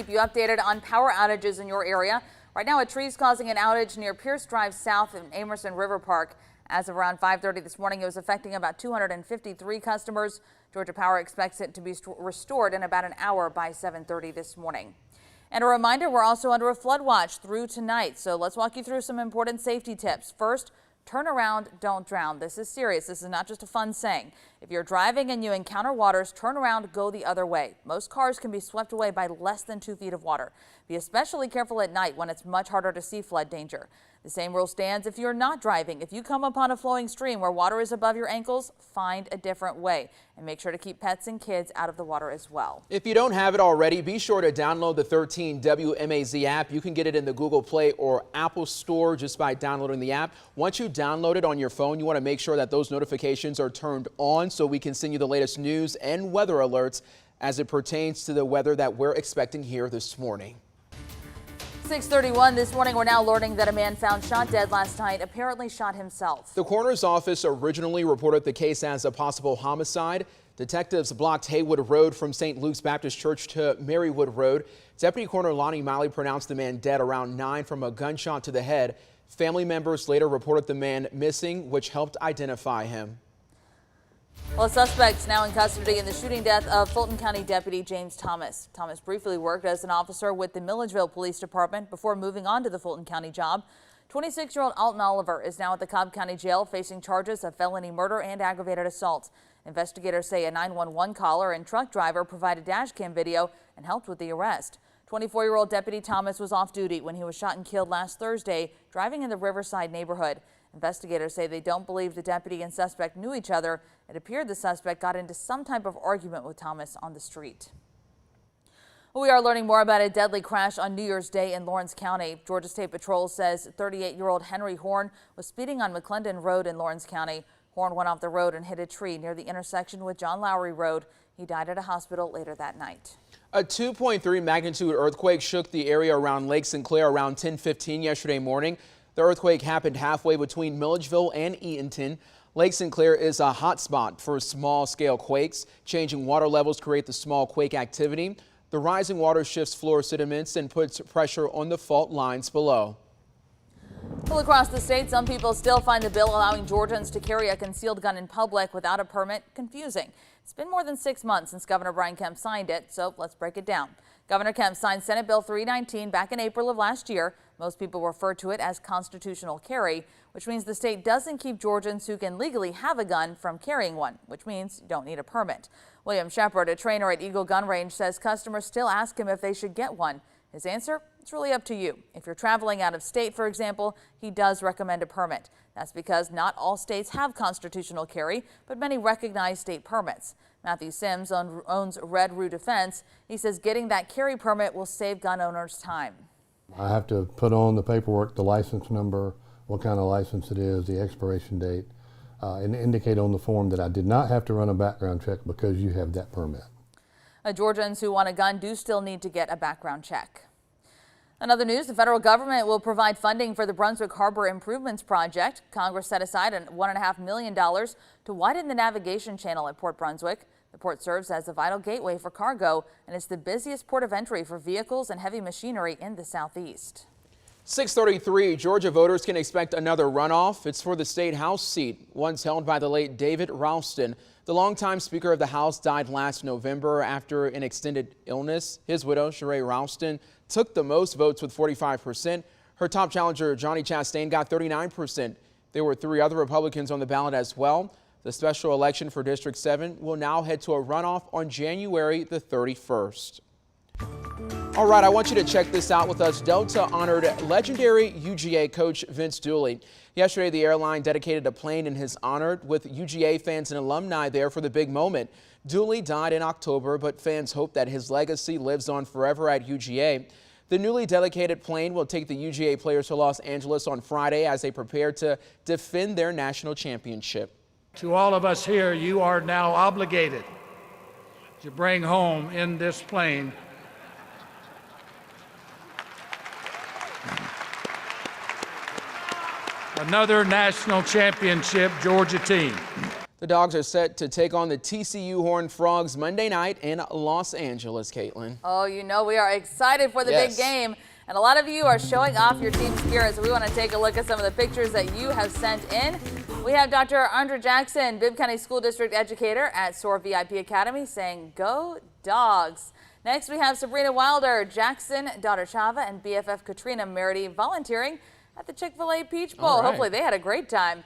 Keep you updated on power outages in your area. Right now, a tree is causing an outage near Pierce Drive South in Amerson River Park. As of around 5:30 this morning, it was affecting about 253 customers. Georgia Power expects it to be restored in about an hour by 7:30 this morning. And a reminder, we're also under a flood watch through tonight. So let's walk you through some important safety tips. First, turn around, don't drown. This is serious. This is not just a fun saying. If you're driving and you encounter waters, turn around, go the other way. Most cars can be swept away by less than 2 feet of water. Be especially careful at night when it's much harder to see flood danger. The same rule stands if you're not driving. If you come upon a flowing stream where water is above your ankles, find a different way. And make sure to keep pets and kids out of the water as well. If you don't have it already, be sure to download the 13 WMAZ app. You can get it in the Google Play or Apple Store just by downloading the app. Once you download it on your phone, you want to make sure that those notifications are turned on so we can send you the latest news and weather alerts as it pertains to the weather that we're expecting here this morning. 6:31 this morning, we're now learning that a man found shot dead last night apparently shot himself. The coroner's office originally reported the case as a possible homicide. Detectives blocked Haywood Road from St. Luke's Baptist Church to Marywood Road. Deputy Coroner Lonnie Miley pronounced the man dead around 9 from a gunshot to the head. Family members later reported the man missing, which helped identify him. Well, a suspect's now in custody in the shooting death of Fulton County Deputy James Thomas. Thomas briefly worked as an officer with the Milledgeville Police Department before moving on to the Fulton County job. 26-year-old Alton Oliver is now at the Cobb County Jail facing charges of felony murder and aggravated assault. Investigators say a 911 caller and truck driver provided dash cam video and helped with the arrest. 24-year-old Deputy Thomas was off duty when he was shot and killed last Thursday driving in the Riverside neighborhood. Investigators say they don't believe the deputy and suspect knew each other. It appeared the suspect got into some type of argument with Thomas on the street. We are learning more about a deadly crash on New Year's Day in Lawrence County. Georgia State Patrol says 38-year-old Henry Horn was speeding on McClendon Road in Lawrence County. Horn went off the road and hit a tree near the intersection with John Lowry Road. He died at a hospital later that night. A 2.3 magnitude earthquake shook the area around Lake Sinclair around 10:15 yesterday morning. The earthquake happened halfway between Milledgeville and Eatonton. Lake Sinclair is a hot spot for small-scale quakes. Changing water levels create the small quake activity. The rising water shifts floor sediments and puts pressure on the fault lines below. Well, across the state, some people still find the bill allowing Georgians to carry a concealed gun in public without a permit confusing. It's been more than 6 months since Governor Brian Kemp signed it, so let's break it down. Governor Kemp signed Senate Bill 319 back in April of last year. Most people refer to it as constitutional carry, which means the state doesn't keep Georgians who can legally have a gun from carrying one, which means you don't need a permit. William Shepard, a trainer at Eagle Gun Range, says customers still ask him if they should get one. His answer, it's really up to you. If you're traveling out of state, for example, he does recommend a permit. That's because not all states have constitutional carry, but many recognize state permits. Matthew Sims owns Red Roo Defense. He says getting that carry permit will save gun owners time. I have to put on the paperwork, the license number, what kind of license it is, the expiration date, and indicate on the form that I did not have to run a background check because you have that permit. Georgians who want a gun do still need to get a background check. In other news, the federal government will provide funding for the Brunswick Harbor Improvements Project. Congress set aside $1.5 million to widen the navigation channel at Port Brunswick. The port serves as a vital gateway for cargo, and it's the busiest port of entry for vehicles and heavy machinery in the southeast. 6:33, Georgia voters can expect another runoff. It's for the state House seat, once held by the late David Ralston. The longtime Speaker of the House died last November after an extended illness. His widow, Sheree Ralston, took the most votes with 45%. Her top challenger, Johnny Chastain, got 39%. There were 3 other Republicans on the ballot as well. The special election for District 7 will now head to a runoff on January the 31st. All right, I want you to check this out with us. Delta honored legendary UGA coach Vince Dooley. Yesterday, the airline dedicated a plane in his honor with UGA fans and alumni there for the big moment. Dooley died in October, but fans hope that his legacy lives on forever at UGA. The newly dedicated plane will take the UGA players to Los Angeles on Friday as they prepare to defend their national championship. To all of us here, you are now obligated to bring home in this plane another national championship Georgia team. The Dogs are set to take on the TCU Horned Frogs Monday night in Los Angeles, Caitlin. Oh, you know we are excited for the big game. And a lot of you are showing off your team's gear, so we want to take a look at some of the pictures that you have sent in. We have Dr. Andra Jackson, Bibb County School District educator at SOAR VIP Academy, saying, "Go Dogs." Next, we have Sabrina Wilder, Jackson, daughter Chava, and BFF Katrina Merity volunteering at the Chick-fil-A Peach Bowl. Right. Hopefully they had a great time.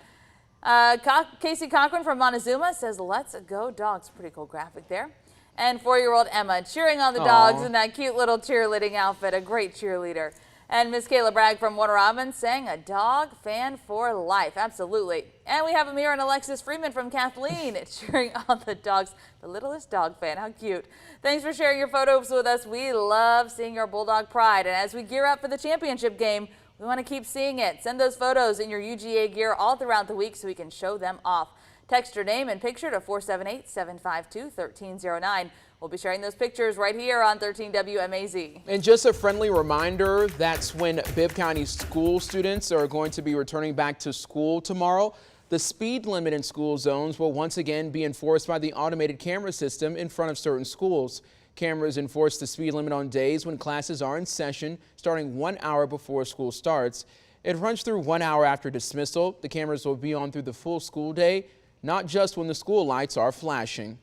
Casey Cochran from Montezuma says, "Let's go Dogs." Pretty cool graphic there. And 4-year-old Emma cheering on the Dogs in that cute little cheerleading outfit, a great cheerleader. And Miss Kayla Bragg from Warner Robins saying, "A dog fan for life." Absolutely. And we have Amir and Alexis Freeman from Kathleen cheering on the Dogs, the littlest dog fan. How cute. Thanks for sharing your photos with us. We love seeing your Bulldog pride. And as we gear up for the championship game, we want to keep seeing it. Send those photos in your UGA gear all throughout the week so we can show them off. Text your name and picture to 478-752-1309. We'll be sharing those pictures right here on 13 WMAZ. And just a friendly reminder, that's when Bibb County school students are going to be returning back to school tomorrow. The speed limit in school zones will once again be enforced by the automated camera system in front of certain schools. Cameras enforce the speed limit on days when classes are in session, starting 1 hour before school starts. It runs through 1 hour after dismissal. The cameras will be on through the full school day, not just when the school lights are flashing.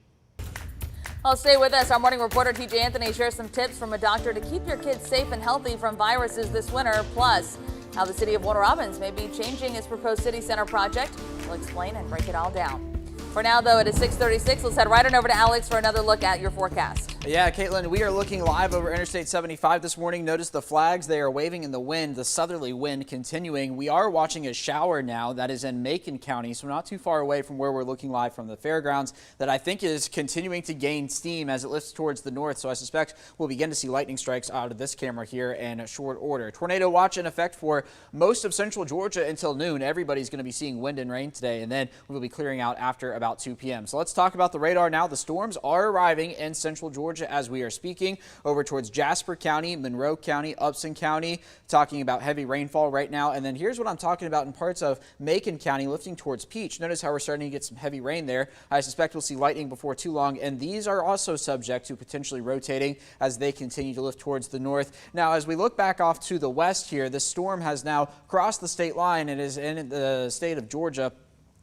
Well, stay with us. Our morning reporter TJ Anthony shares some tips from a doctor to keep your kids safe and healthy from viruses this winter, plus how the city of Warner Robins may be changing its proposed city center project. We'll explain and break it all down. For now, though, it is 6:36. Let's head right on over to Alex for another look at your forecast. Yeah, Caitlin, we are looking live over Interstate 75 this morning. Notice the flags. They are waving in the wind, the southerly wind continuing. We are watching a shower now that is in Macon County, so not too far away from where we're looking live from the fairgrounds, that I think is continuing to gain steam as it lifts towards the north. So I suspect we'll begin to see lightning strikes out of this camera here in short order. Tornado watch in effect for most of central Georgia until noon. Everybody's going to be seeing wind and rain today, and then we'll be clearing out after about 2 p.m. So let's talk about the radar now. The storms are arriving in central Georgia as we are speaking, over towards Jasper County, Monroe County, Upson County, talking about heavy rainfall right now. And then here's what I'm talking about in parts of Macon County, lifting towards Peach. Notice how we're starting to get some heavy rain there. I suspect we'll see lightning before too long, and these are also subject to potentially rotating as they continue to lift towards the north. Now, as we look back off to the west here, this storm has now crossed the state line. It is in the state of Georgia.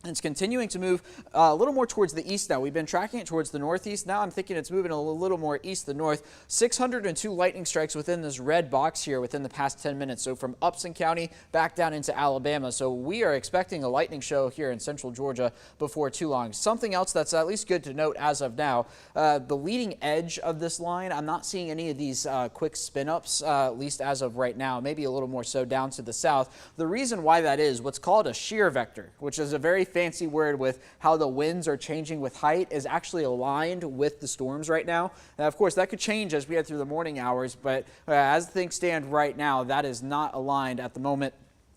It's continuing to move a little more towards the east now. We've been tracking it towards the northeast. Now I'm thinking it's moving a little more east than north. 602 lightning strikes within this red box here within the past 10 minutes. So from Upson County back down into Alabama. So we are expecting a lightning show here in central Georgia before too long. Something else that's at least good to note as of now, the leading edge of this line, I'm not seeing any of these quick spin ups, at least as of right now, maybe a little more so down to the south. The reason why that is what's called a shear vector, which is a very fancy word with how the winds are changing with height, is actually aligned with the storms right now. Now, of course, that could change as we head through the morning hours, but as things stand right now, that is not aligned at the moment.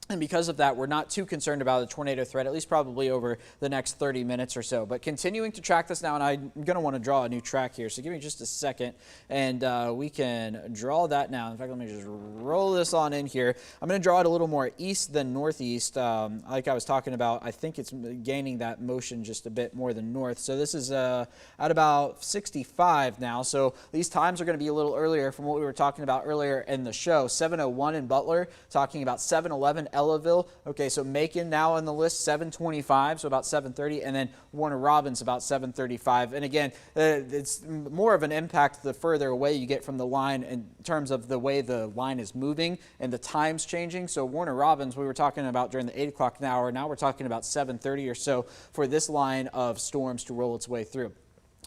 And because of that, we're not too concerned about a tornado threat, at least probably over the next 30 minutes or so. But continuing to track this now, and I'm going to want to draw a new track here. So give me just a second, and we can draw that now. In fact, let me just roll this on in here. I'm going to draw it a little more east than northeast. Like I was talking about, I think it's gaining that motion just a bit more than north. So this is at about 65 now. So these times are going to be a little earlier from what we were talking about earlier in the show. 7:01 in Butler, talking about 7:11 Ellaville. Okay, so Macon now on the list, 7:25, so about 7:30, and then Warner Robins about 7:35. And again, it's more of an impact the further away you get from the line in terms of the way the line is moving and the times changing. So Warner Robins, we were talking about during the 8 o'clock hour. Now we're talking about 7:30 or so for this line of storms to roll its way through.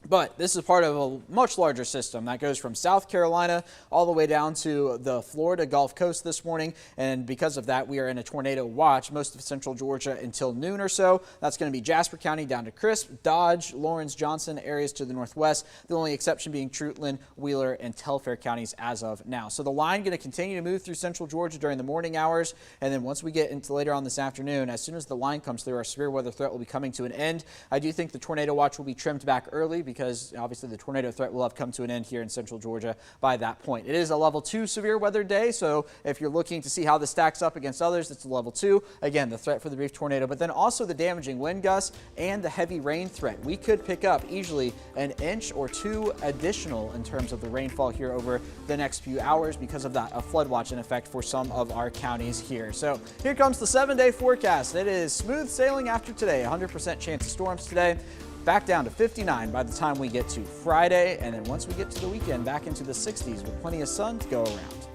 But this is part of a much larger system that goes from South Carolina all the way down to the Florida Gulf Coast this morning. And because of that, we are in a tornado watch most of central Georgia until noon or so. That's going to be Jasper County down to Crisp, Dodge, Lawrence, Johnson, areas to the northwest. The only exception being Treutlen, Wheeler, and Telfair counties as of now. So the line going to continue to move through central Georgia during the morning hours. And then once we get into later on this afternoon, as soon as the line comes through, our severe weather threat will be coming to an end. I do think the tornado watch will be trimmed back early because obviously the tornado threat will have come to an end here in central Georgia by that point. It is a level 2 severe weather day, so if you're looking to see how this stacks up against others, it's a level 2. Again, the threat for the brief tornado, but then also the damaging wind gusts and the heavy rain threat. We could pick up easily an inch or 2 additional in terms of the rainfall here over the next few hours because of that flood watch in effect for some of our counties here. So here comes the 7-day forecast. It is smooth sailing after today. 100% chance of storms today. Back down to 59 by the time we get to Friday. And then once we get to the weekend, back into the 60s with plenty of sun to go around.